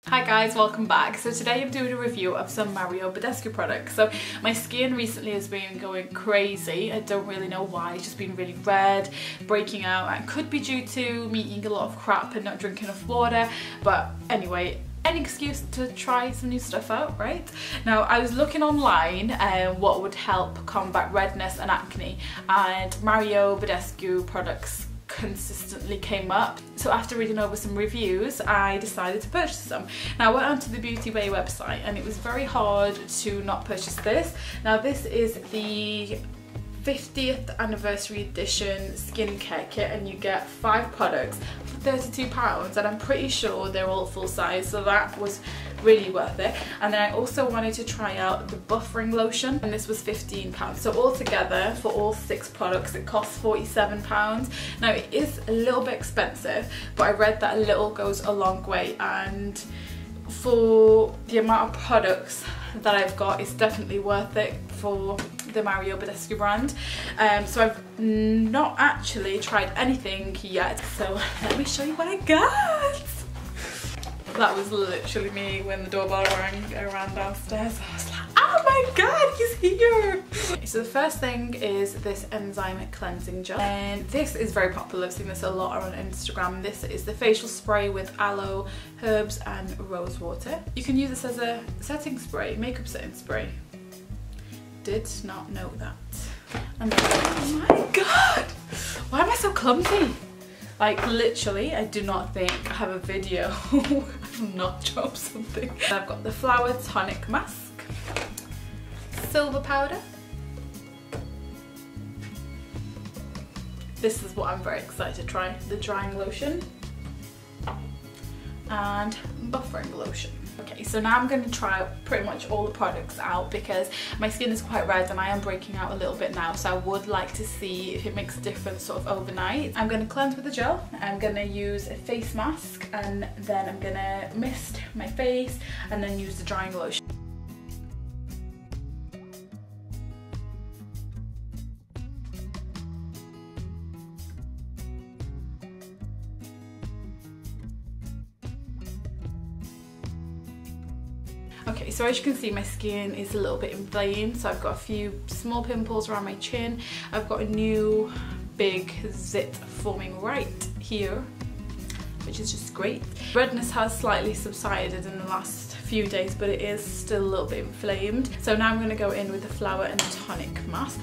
Hi guys, welcome back. So today I'm doing a review of some Mario Badescu products. So my skin recently has been going crazy. I don't really know why. It's just been really red, breaking out. It could be due to me eating a lot of crap and not drinking enough water. But anyway, any excuse to try some new stuff out, right? Now I was looking online what would help combat redness and acne, and Mario Badescu products consistently came up. So after reading over some reviews, I decided to purchase some. Now I went onto the Beauty Bay website and it was very hard to not purchase this. Now this is the 50th anniversary edition skincare kit and you get 5 products for £32, and I'm pretty sure they're all full size, so that was really worth it. And then I also wanted to try out the buffering lotion, and this was £15. So altogether for all 6 products it costs £47. Now it is a little bit expensive, but I read that a little goes a long way, and for the amount of products that I've got, it's definitely worth it for the Mario Badescu brand. So I've not actually tried anything yet, so let me show you what I got. That was literally me when the doorbell rang. I ran downstairs. I was like, oh my god, he's here! So the first thing is this enzyme cleansing gel, and this is very popular. I've seen this a lot on Instagram. This is the facial spray with aloe, herbs and rose water. You can use this as a setting spray, makeup setting spray. Did not know that. And then, oh my god! Why am I so clumsy? Like literally, I do not think I have a video. I've not dropped something. I've got the Flower Tonic Mask, silver powder. This is what I'm very excited to try. The drying lotion and buffering lotion. Okay, so now I'm going to try pretty much all the products out because my skin is quite red and I am breaking out a little bit now, so I would like to see if it makes a difference sort of overnight. I'm going to cleanse with the gel, I'm going to use a face mask, and then I'm going to mist my face and then use the drying lotion. Okay, so as you can see, my skin is a little bit inflamed, so I've got a few small pimples around my chin. I've got a new big zit forming right here, which is just great. Redness has slightly subsided in the last few days, but it is still a little bit inflamed. So now I'm going to go in with the Flower and Tonic Mask.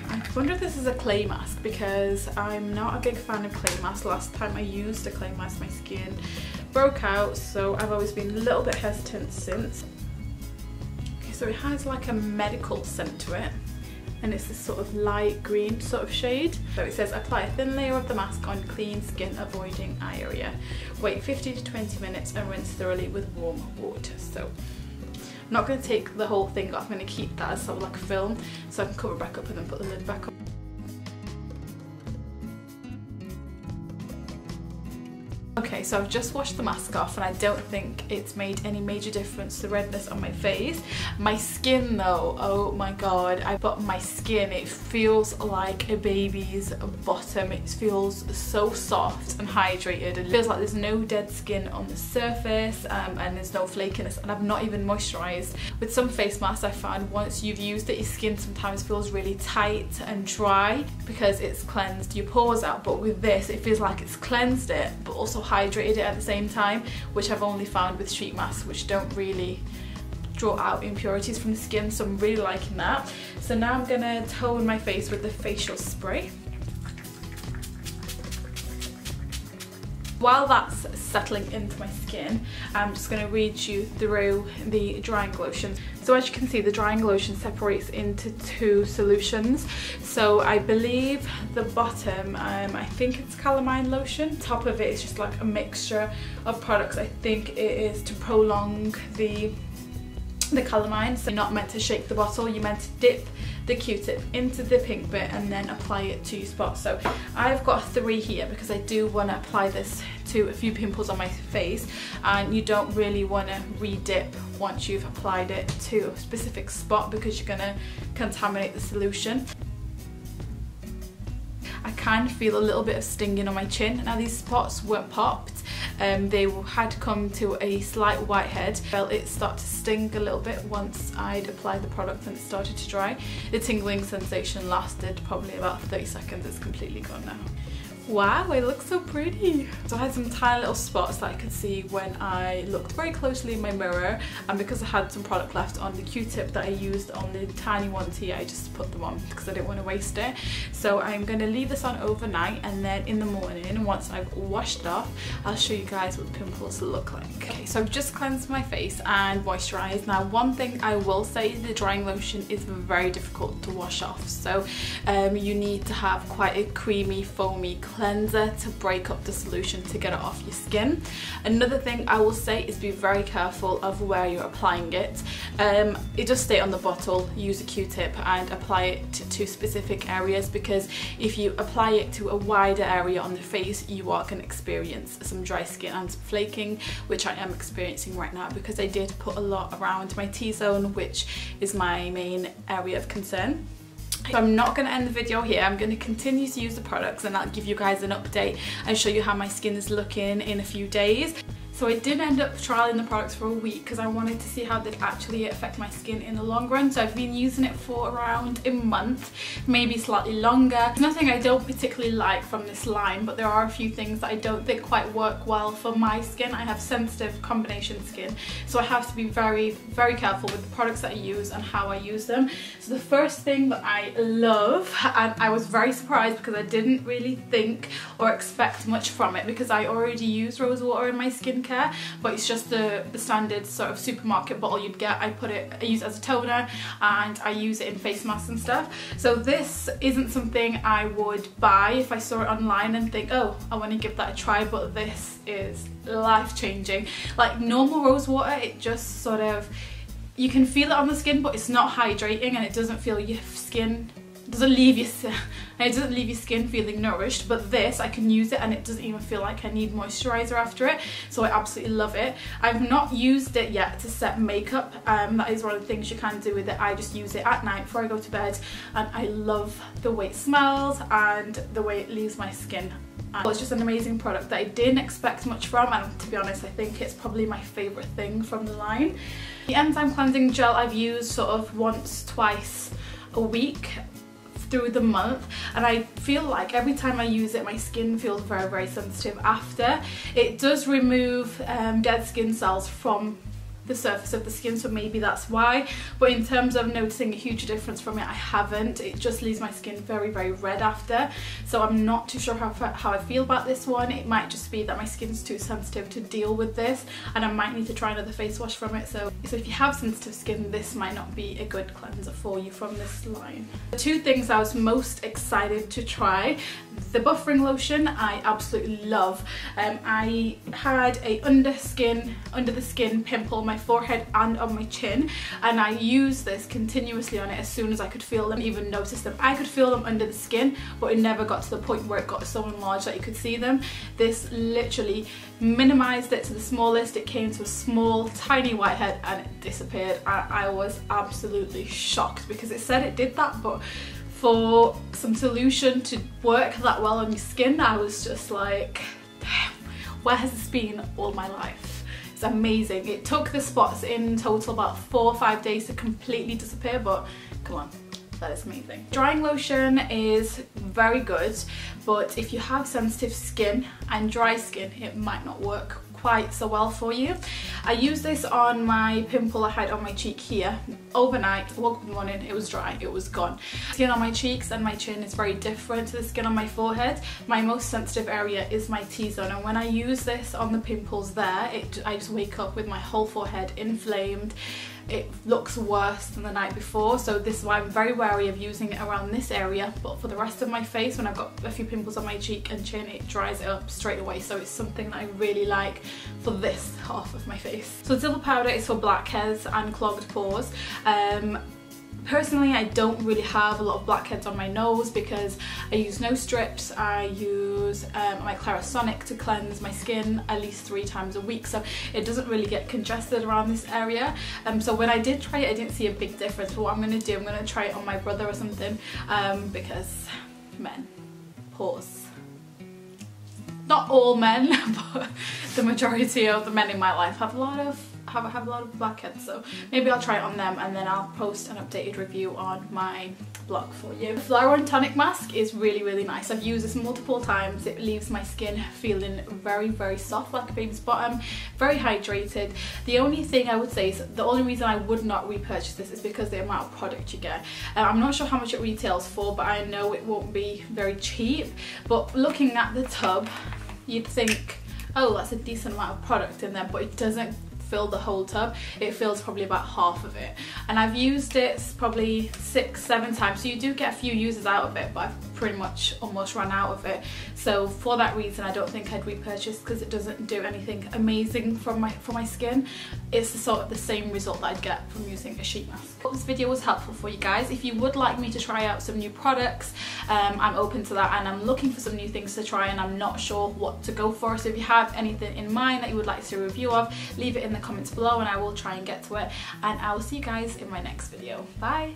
I wonder if this is a clay mask because I'm not a big fan of clay masks. Last time I used a clay mask, my skin broke out, so I've always been a little bit hesitant since. Okay, so it has like a medical scent to it, and it's this sort of light green sort of shade. So it says apply a thin layer of the mask on clean skin, avoiding eye area. Wait 15 to 20 minutes and rinse thoroughly with warm water. So I'm not going to take the whole thing off, I'm going to keep that as sort of like a film so I can cover it back up and then put the lid back on. Okay, so I've just washed the mask off and I don't think it's made any major difference to the redness on my face. My skin though, oh my god, my skin, it feels like a baby's bottom. It feels so soft and hydrated. It feels like there's no dead skin on the surface and there's no flakiness, and I've not even moisturised. With some face masks I found once you've used it, your skin sometimes feels really tight and dry because it's cleansed your pores out, but with this it feels like it's cleansed it but also hydrated it at the same time, which I've only found with sheet masks, which don't really draw out impurities from the skin, so I'm really liking that. So now I'm gonna tone my face with the facial spray. While that's settling into my skin, I'm just going to read you through the drying lotion. So as you can see, the drying lotion separates into 2 solutions. So I believe the bottom, I think it's calamine lotion. Top of it is just like a mixture of products. I think it is to prolong the calamine. So you're not meant to shake the bottle, you're meant to dip the Q-tip into the pink bit and then apply it to your spots. So I've got 3 here because I do want to apply this to a few pimples on my face, and you don't really want to re-dip once you've applied it to a specific spot because you're going to contaminate the solution. I kind of feel a little bit of stinging on my chin. Now these spots weren't popped, they had come to a slight whitehead. Felt it start to sting a little bit once I'd applied the product and it started to dry. The tingling sensation lasted probably about 30 seconds. It's completely gone now. Wow, it looks so pretty. So I had some tiny little spots that I could see when I looked very closely in my mirror, and because I had some product left on the Q-tip that I used on the tiny ones here, I just put them on because I didn't want to waste it. So I'm going to leave this on overnight, and then in the morning, once I've washed it off, I'll show you guys what the pimples look like. Okay, so I've just cleansed my face and moisturized. Now, one thing I will say, the drying lotion is very difficult to wash off. So you need to have quite a creamy, foamy cleanser to break up the solution to get it off your skin. Another thing I will say is be very careful of where you're applying it. It does stay on the bottle. Use a Q-tip and apply it to specific areas, because if you apply it to a wider area on the face, you are going to experience some dry skin and some flaking, which I am experiencing right now because I did put a lot around my T-zone, which is my main area of concern. So I'm not going to end the video here. I'm going to continue to use the products, and I'll give you guys an update and show you how my skin is looking in a few days. So I did end up trialing the products for a week because I wanted to see how they'd actually affect my skin in the long run. So I've been using it for around a month, maybe slightly longer. There's nothing I don't particularly like from this line, but there are a few things that I don't think quite work well for my skin. I have sensitive combination skin, so I have to be very, very careful with the products that I use and how I use them. So the first thing that I love, and I was very surprised because I didn't really think or expect much from it, because I already use rose water in my skincare, but it's just the standard sort of supermarket bottle you'd get. I use it as a toner, and I use it in face masks and stuff. So this isn't something I would buy if I saw it online and think, oh, I want to give that a try, but this is life-changing. Like normal rose water, it just sort of, you can feel it on the skin, but it's not hydrating, and it doesn't feel your skin, it doesn't leave your skin feeling nourished. But this, I can use it and it doesn't even feel like I need moisturizer after it, so I absolutely love it. I've not used it yet to set makeup. That is one of the things you can do with it. I just use it at night before I go to bed, and I love the way it smells and the way it leaves my skin. It's just an amazing product that I didn't expect much from, and to be honest, I think it's probably my favourite thing from the line. The enzyme cleansing gel I've used sort of once, twice a week through the month, and I feel like every time I use it, my skin feels very, very sensitive after. It does remove dead skin cells from the surface of the skin, so maybe that's why, but in terms of noticing a huge difference from it, I haven't. It just leaves my skin very, very red after, so I'm not too sure how I feel about this one. It might just be that my skin's too sensitive to deal with this, and I might need to try another face wash from it. So if you have sensitive skin, this might not be a good cleanser for you from this line. The two things I was most excited to try: the buffering lotion, I absolutely love. I had a under the skin pimple on my forehead and on my chin, and I used this continuously on it as soon as I could feel them, even notice them. I could feel them under the skin, but it never got to the point where it got so enlarged that you could see them. This literally minimized it to the smallest. It came to a small, tiny whitehead and it disappeared. I was absolutely shocked because it said it did that, but for some solution to work that well on your skin, I was just like, damn, where has this been all my life? It's amazing. It took the spots in total about 4 or 5 days to completely disappear, but come on, that is amazing. Drying lotion is very good, but if you have sensitive skin and dry skin, it might not work quite so well for you. I used this on my pimple I had on my cheek here overnight. I woke up in the morning, it was dry, it was gone. Skin on my cheeks and my chin is very different to the skin on my forehead. My most sensitive area is my T-zone, and when I use this on the pimples there, I just wake up with my whole forehead inflamed. It looks worse than the night before, so this is why I'm very wary of using it around this area. But for the rest of my face, when I've got a few pimples on my cheek and chin, it dries it up straight away, so it's something that I really like for this half of my face. So Zilla powder is for blackheads and clogged pores. Personally, I don't really have a lot of blackheads on my nose because I use nose strips. I use my Clarisonic to cleanse my skin at least 3 times a week, so it doesn't really get congested around this area. So when I did try it, I didn't see a big difference, but what I'm going to do, I'm going to try it on my brother or something, because men, pores. not all men, but the majority of the men in my life have a lot of blackheads, so maybe I'll try it on them and then I'll post an updated review on my blog for you. The Flower and Tonic mask is really nice. I've used this multiple times. It leaves my skin feeling very soft, like a baby's bottom, very hydrated. The only thing I would say is the only reason I would not repurchase this is because the amount of product you get. I'm not sure how much it retails for, but I know it won't be very cheap. But looking at the tub, you'd think, oh, that's a decent amount of product in there, but it doesn't fill the whole tub. It fills probably about half of it, and I've used it probably 6-7 times, so you do get a few uses out of it, but I've pretty much almost run out of it. So for that reason I don't think I'd repurchase, because it doesn't do anything amazing for my skin. It's sort of the same result that I'd get from using a sheet mask. I hope this video was helpful for you guys. If you would like me to try out some new products, I'm open to that, and I'm looking for some new things to try and I'm not sure what to go for. So if you have anything in mind that you would like to see a review of, leave it in the comments below and I will try and get to it, and I will see you guys in my next video. Bye!